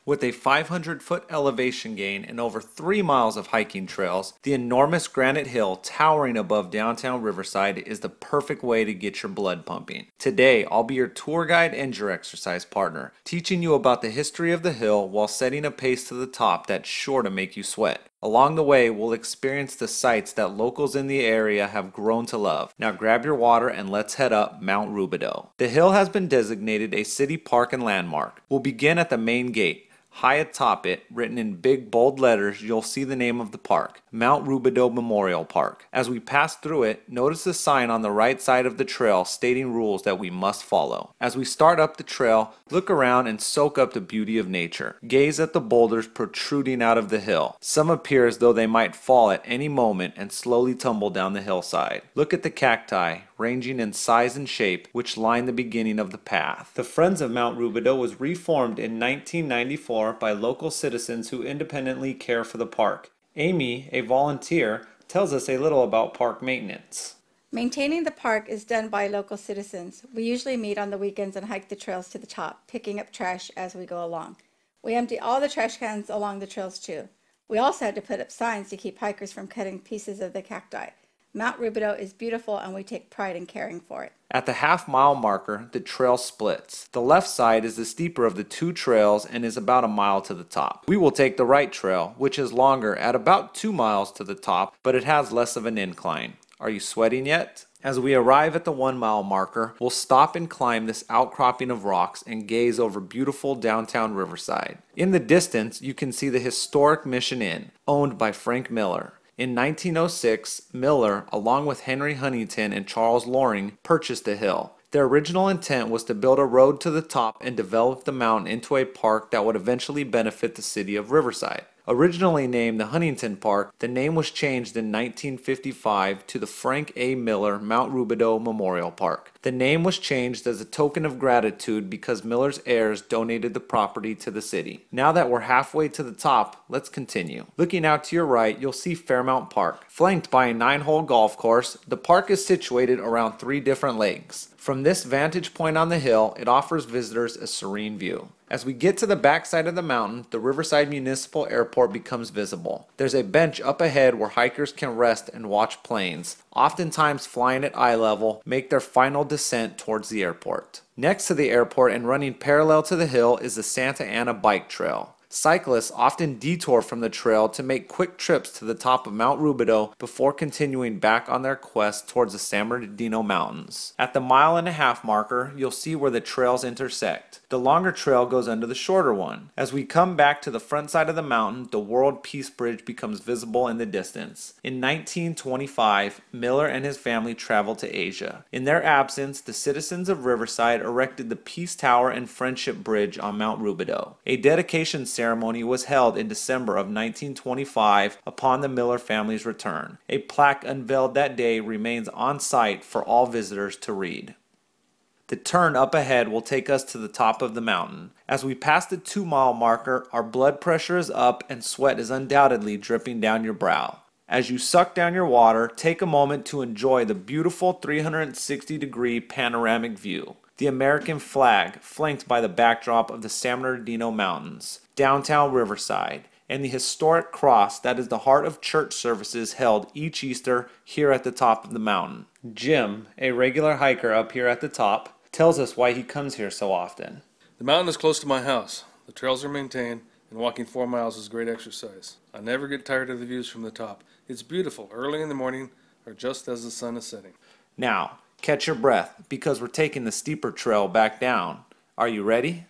With a 500-foot elevation gain and over 3 miles of hiking trails, the enormous granite hill towering above downtown Riverside is the perfect way to get your blood pumping. Today, I'll be your tour guide and your exercise partner, teaching you about the history of the hill while setting a pace to the top that's sure to make you sweat. Along the way, we'll experience the sights that locals in the area have grown to love. Now grab your water and let's head up Mount Rubidoux. The hill has been designated a city park and landmark. We'll begin at the main gate. High atop it, written in big bold letters, you'll see the name of the park, Mount Rubidoux Memorial Park. As we pass through it, notice the sign on the right side of the trail stating rules that we must follow. As we start up the trail, look around and soak up the beauty of nature. Gaze at the boulders protruding out of the hill. Some appear as though they might fall at any moment and slowly tumble down the hillside. Look at the cacti, ranging in size and shape, which line the beginning of the path. The Friends of Mount Rubidoux was reformed in 1994 by local citizens who independently care for the park. Amy, a volunteer, tells us a little about park maintenance. Maintaining the park is done by local citizens. We usually meet on the weekends and hike the trails to the top, picking up trash as we go along. We empty all the trash cans along the trails too. We also had to put up signs to keep hikers from cutting pieces of the cacti. Mount Rubidoux is beautiful and we take pride in caring for it. At the half-mile marker, the trail splits. The left side is the steeper of the two trails and is about a mile to the top. We will take the right trail, which is longer at about 2 miles to the top, but it has less of an incline. Are you sweating yet? As we arrive at the 1 mile marker, we'll stop and climb this outcropping of rocks and gaze over beautiful downtown Riverside. In the distance, you can see the historic Mission Inn, owned by Frank Miller. In 1906, Miller, along with Henry Huntington and Charles Loring, purchased the hill. Their original intent was to build a road to the top and develop the mountain into a park that would eventually benefit the city of Riverside. Originally named the Huntington Park, the name was changed in 1955 to the Frank A. Miller Mount Rubidoux Memorial Park. The name was changed as a token of gratitude because Miller's heirs donated the property to the city. Now that we're halfway to the top, let's continue. Looking out to your right, you'll see Fairmount Park. Flanked by a 9-hole golf course, the park is situated around 3 different lakes. From this vantage point on the hill, it offers visitors a serene view. As we get to the backside of the mountain, the Riverside Municipal Airport becomes visible. There's a bench up ahead where hikers can rest and watch planes, oftentimes flying at eye level, make their final descent towards the airport. Next to the airport and running parallel to the hill is the Santa Ana Bike Trail. Cyclists often detour from the trail to make quick trips to the top of Mount Rubidoux before continuing back on their quest towards the San Bernardino Mountains. At the 1.5 mile marker, you'll see where the trails intersect. The longer trail goes under the shorter one. As we come back to the front side of the mountain, the World Peace Bridge becomes visible in the distance. In 1925, Miller and his family traveled to Asia. In their absence, the citizens of Riverside erected the Peace Tower and Friendship Bridge on Mount Rubidoux. A dedication ceremony was held in December of 1925 upon the Miller family's return. A plaque unveiled that day remains on site for all visitors to read. The turn up ahead will take us to the top of the mountain. As we pass the 2 mile marker, our blood pressure is up and sweat is undoubtedly dripping down your brow. As you suck down your water, take a moment to enjoy the beautiful 360-degree panoramic view. The American flag, flanked by the backdrop of the San Bernardino Mountains, downtown Riverside, and the historic cross that is the heart of church services held each Easter here at the top of the mountain. Jim, a regular hiker up here at the top, tells us why he comes here so often. The mountain is close to my house. The trails are maintained, and walking 4 miles is great exercise. I never get tired of the views from the top. It's beautiful early in the morning or just as the sun is setting. Now, catch your breath because we're taking the steeper trail back down. Are you ready?